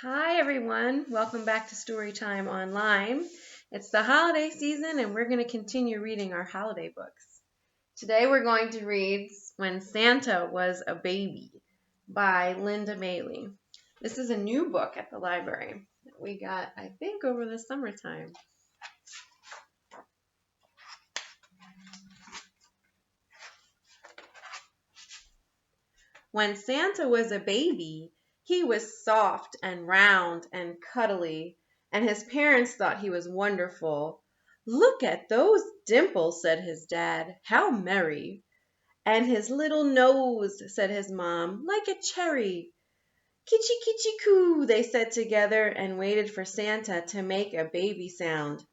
Hi, everyone. Welcome back to Storytime Online. It's the holiday season, and we're going to continue reading our holiday books. Today, we're going to read When Santa Was a Baby by Linda Maley. This is a new book at the library that we got, I think, over the summertime. When Santa was a baby, he was soft and round and cuddly, and his parents thought he was wonderful. "Look at those dimples," said his dad. "How merry!" "And his little nose," said his mom, "like a cherry." "Kitchi kitchi coo," they said together, and waited for Santa to make a baby sound.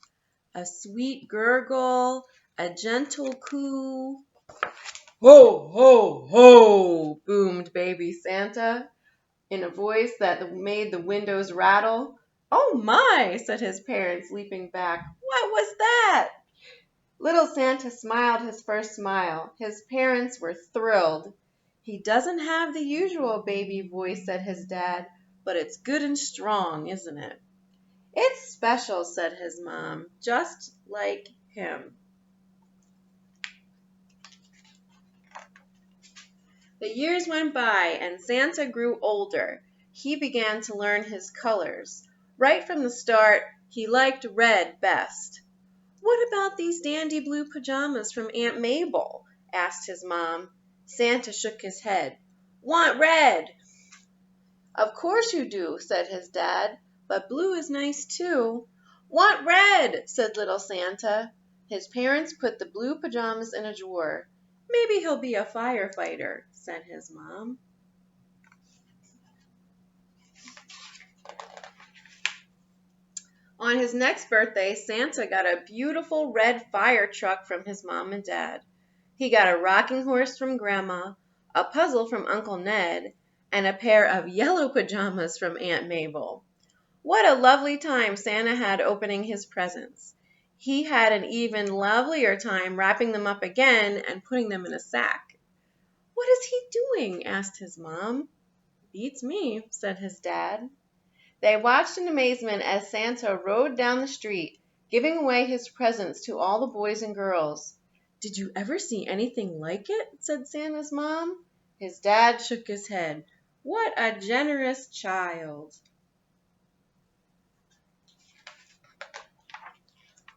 A sweet gurgle, a gentle coo. "Ho, ho, ho!" boomed Baby Santa in a voice that made the windows rattle. "Oh my!" said his parents, leaping back. "What was that?" Little Santa smiled his first smile. His parents were thrilled. "He doesn't have the usual baby voice," said his dad, "but it's good and strong, isn't it?" "It's special," said his mom, "just like him." The years went by, and Santa grew older. He began to learn his colors. Right from the start, he liked red best. "What about these dandy blue pajamas from Aunt Mabel?" asked his mom. Santa shook his head. "Want red." "Of course you do," said his dad, "but blue is nice too." "Want red," said little Santa. His parents put the blue pajamas in a drawer. "Maybe he'll be a firefighter," said his mom. On his next birthday, Santa got a beautiful red fire truck from his mom and dad. He got a rocking horse from Grandma, a puzzle from Uncle Ned, and a pair of yellow pajamas from Aunt Mabel. What a lovely time Santa had opening his presents. He had an even lovelier time wrapping them up again and putting them in a sack. "What is he doing?" asked his mom. "Beats me," said his dad. They watched in amazement as Santa rode down the street, giving away his presents to all the boys and girls. "Did you ever see anything like it?" said Santa's mom. His dad shook his head. "What a generous child."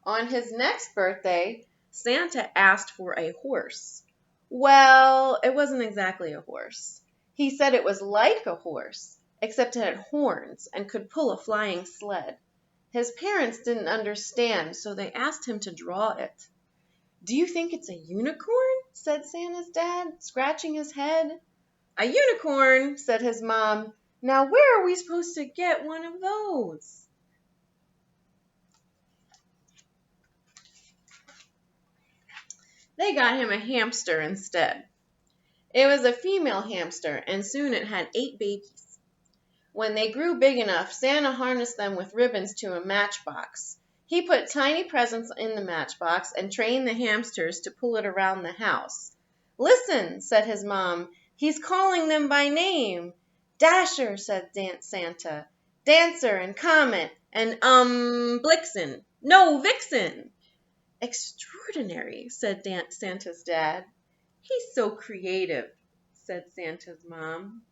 On his next birthday, Santa asked for a horse. Well, it wasn't exactly a horse. He said it was like a horse, except it had horns and could pull a flying sled. His parents didn't understand, so they asked him to draw it. "Do you think it's a unicorn?" said Santa's dad, scratching his head. "A unicorn?" said his mom. "Now where are we supposed to get one of those?" They got him a hamster instead. It was a female hamster, and soon it had 8 babies. When they grew big enough, Santa harnessed them with ribbons to a matchbox. He put tiny presents in the matchbox and trained the hamsters to pull it around the house. "Listen," said his mom, "he's calling them by name." "Dasher," said Santa. "Dancer and Comet and Blitzen. No, Vixen." "Extraordinary," said Santa's dad. "He's so creative," said Santa's mom.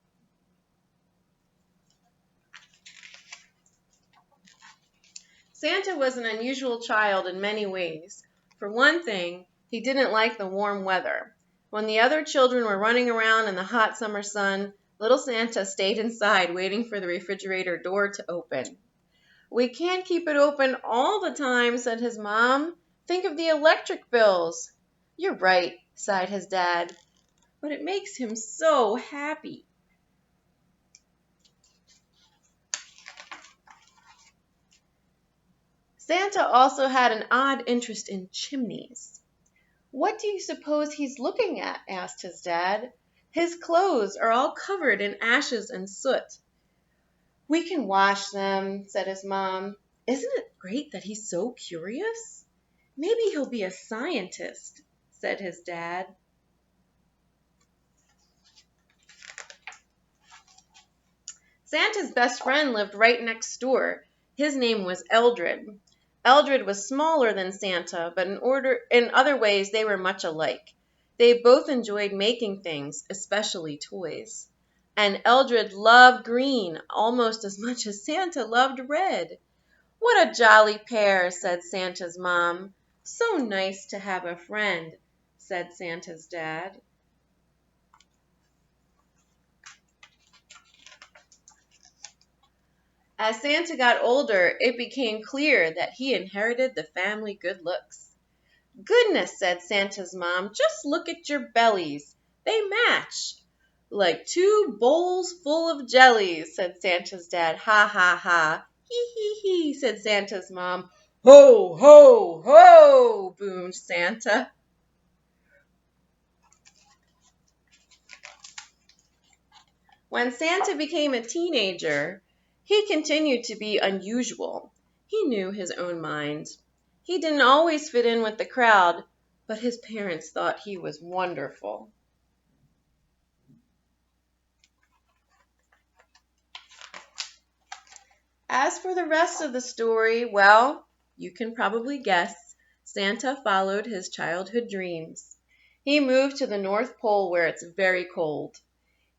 Santa was an unusual child in many ways. For one thing, he didn't like the warm weather. When the other children were running around in the hot summer sun, little Santa stayed inside waiting for the refrigerator door to open. "We can't keep it open all the time," said his mom. "Think of the electric bills." "You're right," sighed his dad. "But it makes him so happy." Santa also had an odd interest in chimneys. "What do you suppose he's looking at?" asked his dad. "His clothes are all covered in ashes and soot." "We can wash them," said his mom. "Isn't it great that he's so curious?" "Maybe he'll be a scientist," said his dad. Santa's best friend lived right next door. His name was Eldred. Eldred was smaller than Santa, but in other ways they were much alike. They both enjoyed making things, especially toys. And Eldred loved green almost as much as Santa loved red. "What a jolly pair," said Santa's mom. "So nice to have a friend," said Santa's dad. As Santa got older, it became clear that he inherited the family good looks. "Goodness," said Santa's mom, "just look at your bellies. They match." "Like two bowls full of jellies," said Santa's dad. "Ha, ha, ha." "Hee, hee, hee," said Santa's mom. "Ho, ho, ho," boomed Santa. When Santa became a teenager, he continued to be unusual. He knew his own mind. He didn't always fit in with the crowd, but his parents thought he was wonderful. As for the rest of the story, well, you can probably guess. Santa followed his childhood dreams. He moved to the North Pole where it's very cold.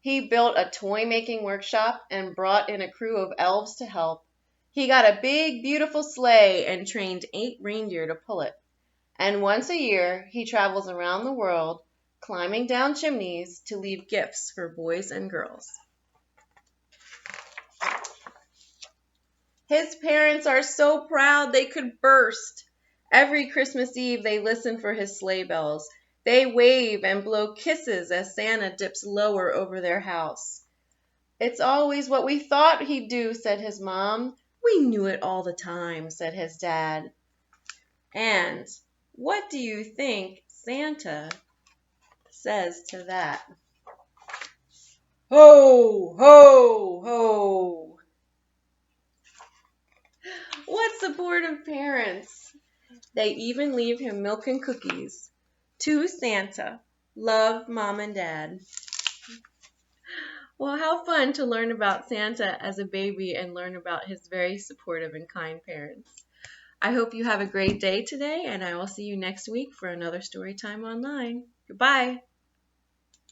He built a toy-making workshop and brought in a crew of elves to help. He got a big, beautiful sleigh and trained 8 reindeer to pull it. And once a year, he travels around the world, climbing down chimneys to leave gifts for boys and girls. His parents are so proud they could burst. Every Christmas Eve, they listen for his sleigh bells. They wave and blow kisses as Santa dips lower over their house. "It's always what we thought he'd do," said his mom. "We knew it all the time," said his dad. And what do you think Santa says to that? Ho, ho, ho. What supportive parents. They even leave him milk and cookies. To Santa. Love, Mom and Dad. Well, how fun to learn about Santa as a baby and learn about his very supportive and kind parents. I hope you have a great day today, and I will see you next week for another Storytime Online. Goodbye.